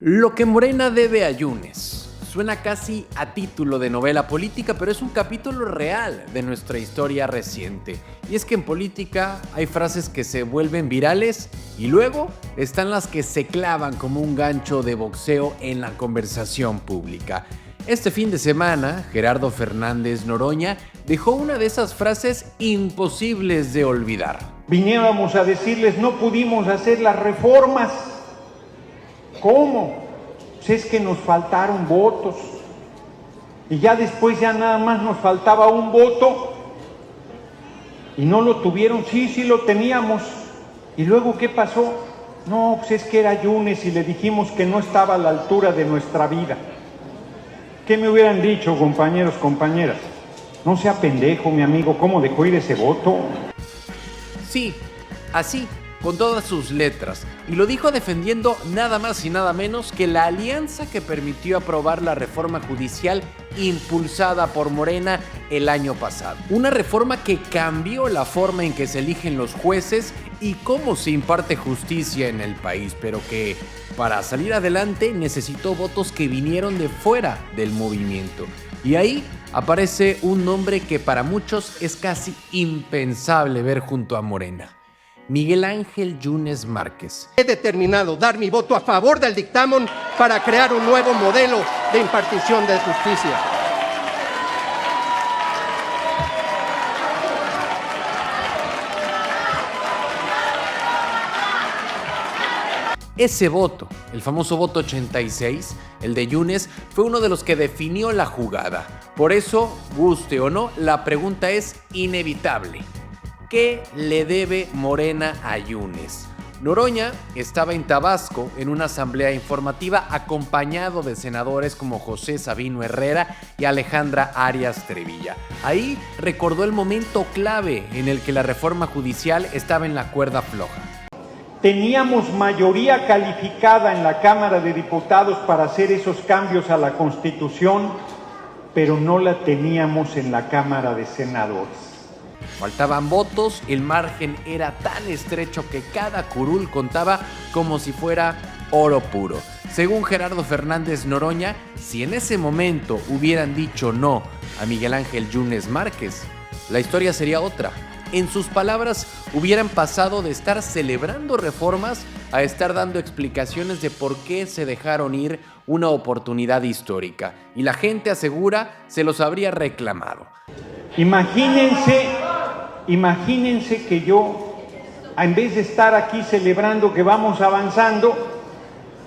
Lo que Morena debe a Yunes. Suena casi a título de novela política, pero es un capítulo real de nuestra historia reciente. Y es que en política hay frases que se vuelven virales y luego están las que se clavan como un gancho de boxeo en la conversación pública. Este fin de semana, Gerardo Fernández Noroña dejó una de esas frases imposibles de olvidar. Viniéramos a decirles, no pudimos hacer las reformas. ¿Cómo? Pues es que nos faltaron votos. Y ya después ya nada más nos faltaba un voto. Y no lo tuvieron. Sí lo teníamos. ¿Y luego qué pasó? No, pues es que era Yunes y le dijimos que no estaba a la altura de nuestra vida. ¿Qué me hubieran dicho, compañeros, compañeras? No sea pendejo, mi amigo, ¿cómo dejó ir ese voto? Sí, así, con todas sus letras, y lo dijo defendiendo nada más y nada menos que la alianza que permitió aprobar la reforma judicial impulsada por Morena el año pasado. Una reforma que cambió la forma en que se eligen los jueces y cómo se imparte justicia en el país, pero que para salir adelante necesitó votos que vinieron de fuera del movimiento. Y ahí aparece un nombre que para muchos es casi impensable ver junto a Morena: Miguel Ángel Yunes Márquez. He determinado dar mi voto a favor del dictamen para crear un nuevo modelo de impartición de justicia. Ese voto, el famoso voto 86, el de Yunes, fue uno de los que definió la jugada. Por eso, guste o no, la pregunta es inevitable: ¿qué le debe Morena a Yunes? Noroña estaba en Tabasco en una asamblea informativa acompañado de senadores como José Sabino Herrera y Alejandra Arias Trevilla. Ahí recordó el momento clave en el que la reforma judicial estaba en la cuerda floja. Teníamos mayoría calificada en la Cámara de Diputados para hacer esos cambios a la Constitución, pero no la teníamos en la Cámara de Senadores. Faltaban votos, el margen era tan estrecho que cada curul contaba como si fuera oro puro. Según Gerardo Fernández Noroña, si en ese momento hubieran dicho no a Miguel Ángel Yunes Márquez, la historia sería otra. En sus palabras, hubieran pasado de estar celebrando reformas a estar dando explicaciones de por qué se dejaron ir una oportunidad histórica. Y la gente asegura se los habría reclamado. Imagínense que yo, en vez de estar aquí celebrando que vamos avanzando,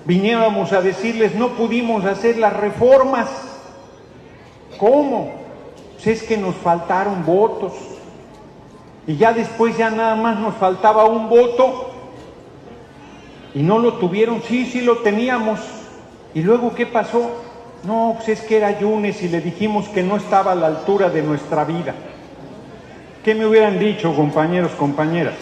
viniéramos a decirles, no pudimos hacer las reformas. ¿Cómo? Pues es que nos faltaron votos. Y ya después ya nada más nos faltaba un voto. Y no lo tuvieron. Sí lo teníamos. ¿Y luego qué pasó? No, pues es que era Yunes y le dijimos que no estaba a la altura de nuestra vida. ¿Qué me hubieran dicho, compañeros, compañeras?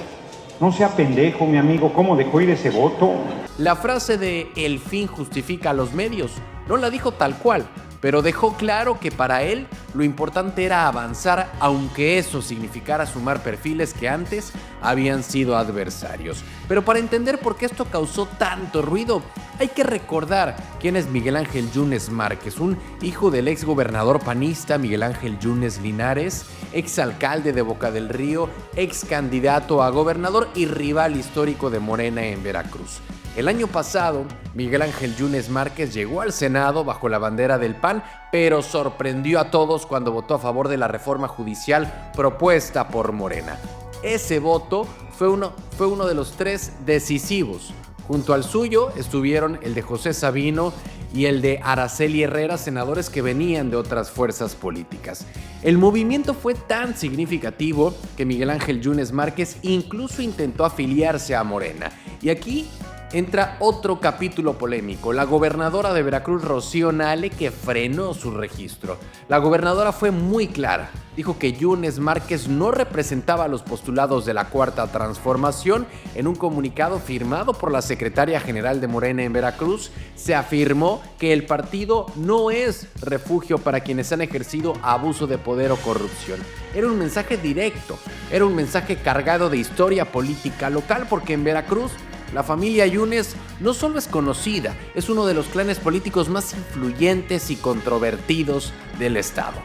No sea pendejo, mi amigo, ¿cómo dejó ir ese voto? La frase de "el fin justifica los medios" no la dijo tal cual, pero dejó claro que para él lo importante era avanzar, aunque eso significara sumar perfiles que antes habían sido adversarios. Pero para entender por qué esto causó tanto ruido, hay que recordar quién es Miguel Ángel Yunes Márquez, un hijo del ex gobernador panista Miguel Ángel Yunes Linares, ex alcalde de Boca del Río, ex candidato a gobernador y rival histórico de Morena en Veracruz. El año pasado, Miguel Ángel Yunes Márquez llegó al Senado bajo la bandera del PAN, pero sorprendió a todos cuando votó a favor de la reforma judicial propuesta por Morena. Ese voto fue uno de los tres decisivos. Junto al suyo estuvieron el de José Sabino y el de Araceli Herrera, senadores que venían de otras fuerzas políticas. El movimiento fue tan significativo que Miguel Ángel Yunes Márquez incluso intentó afiliarse a Morena. Y aquí entra otro capítulo polémico: la gobernadora de Veracruz, Rocío Nale, que frenó su registro. La gobernadora fue muy clara. Dijo que Yunes Márquez no representaba a los postulados de la Cuarta Transformación. En un comunicado firmado por la secretaria general de Morena en Veracruz, se afirmó que el partido no es refugio para quienes han ejercido abuso de poder o corrupción. Era un mensaje directo, era un mensaje cargado de historia política local, porque en Veracruz La familia Yunes no solo es conocida, es uno de los clanes políticos más influyentes y controvertidos del estado.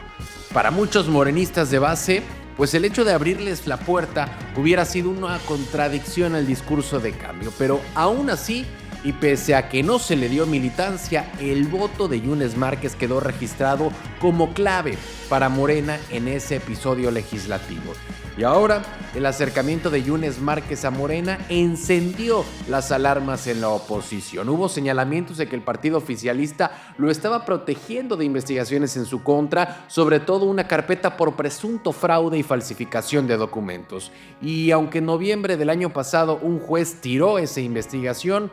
Para muchos morenistas de base, pues el hecho de abrirles la puerta hubiera sido una contradicción al discurso de cambio, pero aún así, y pese a que no se le dio militancia, el voto de Yunes Márquez quedó registrado como clave para Morena en ese episodio legislativo. Y ahora, el acercamiento de Yunes Márquez a Morena encendió las alarmas en la oposición. Hubo señalamientos de que el partido oficialista lo estaba protegiendo de investigaciones en su contra, sobre todo una carpeta por presunto fraude y falsificación de documentos. Y aunque en noviembre del año pasado un juez tiró esa investigación,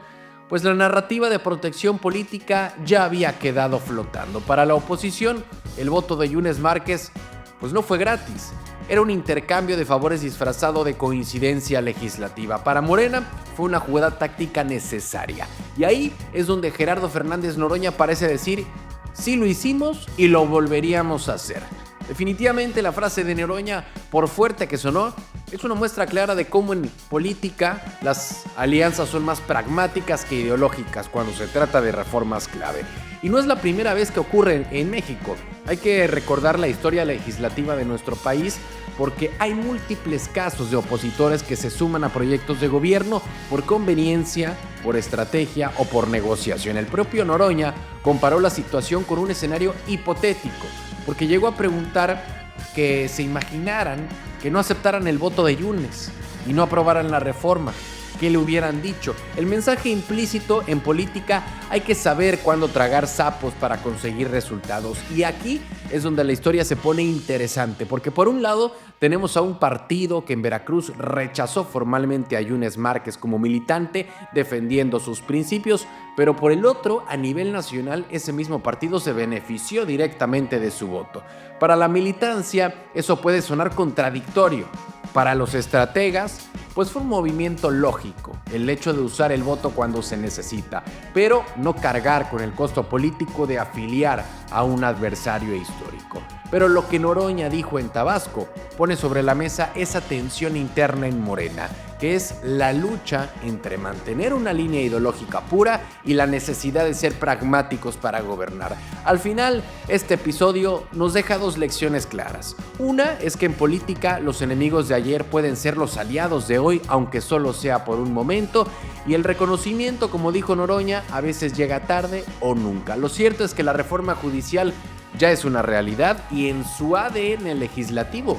pues la narrativa de protección política ya había quedado flotando. Para la oposición, el voto de Yunes Márquez pues no fue gratis. Era un intercambio de favores disfrazado de coincidencia legislativa. Para Morena fue una jugada táctica necesaria. Y ahí es donde Gerardo Fernández Noroña parece decir: sí lo hicimos y lo volveríamos a hacer. Definitivamente la frase de Noroña, por fuerte que sonó, es una muestra clara de cómo en política las alianzas son más pragmáticas que ideológicas cuando se trata de reformas clave. Y no es la primera vez que ocurre en México. Hay que recordar la historia legislativa de nuestro país porque hay múltiples casos de opositores que se suman a proyectos de gobierno por conveniencia, por estrategia o por negociación. El propio Noroña comparó la situación con un escenario hipotético, porque llegó a preguntar que se imaginaran que no aceptaran el voto de Yunes y no aprobaran la reforma. ¿Qué le hubieran dicho? El mensaje implícito en política: hay que saber cuándo tragar sapos para conseguir resultados. Y aquí es donde la historia se pone interesante, porque por un lado tenemos a un partido que en Veracruz rechazó formalmente a Yunes Márquez como militante, defendiendo sus principios, pero por el otro, a nivel nacional, ese mismo partido se benefició directamente de su voto. Para la militancia, eso puede sonar contradictorio. Para los estrategas, pues fue un movimiento lógico el hecho de usar el voto cuando se necesita, pero no cargar con el costo político de afiliar a un adversario histórico. Pero lo que Noroña dijo en Tabasco pone sobre la mesa esa tensión interna en Morena, que es la lucha entre mantener una línea ideológica pura y la necesidad de ser pragmáticos para gobernar. Al final, este episodio nos deja dos lecciones claras. Una es que en política los enemigos de ayer pueden ser los aliados de hoy, aunque solo sea por un momento, y el reconocimiento, como dijo Noroña, a veces llega tarde o nunca. Lo cierto es que la reforma judicial ya es una realidad y en su ADN legislativo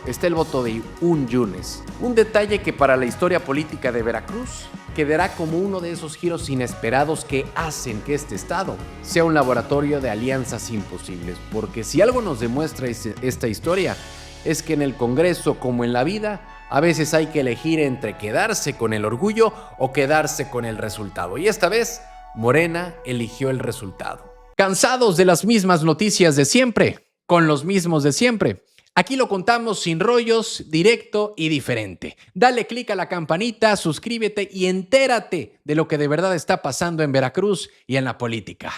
está el voto de un Yunes. Un detalle que para la historia política de Veracruz quedará como uno de esos giros inesperados que hacen que este estado sea un laboratorio de alianzas imposibles. Porque si algo nos demuestra esta historia, es que en el Congreso, como en la vida, a veces hay que elegir entre quedarse con el orgullo o quedarse con el resultado. Y esta vez, Morena eligió el resultado. ¿Cansados de las mismas noticias de siempre? Con los mismos de siempre. Aquí lo contamos sin rollos, directo y diferente. Dale click a la campanita, suscríbete y entérate de lo que de verdad está pasando en Veracruz y en la política.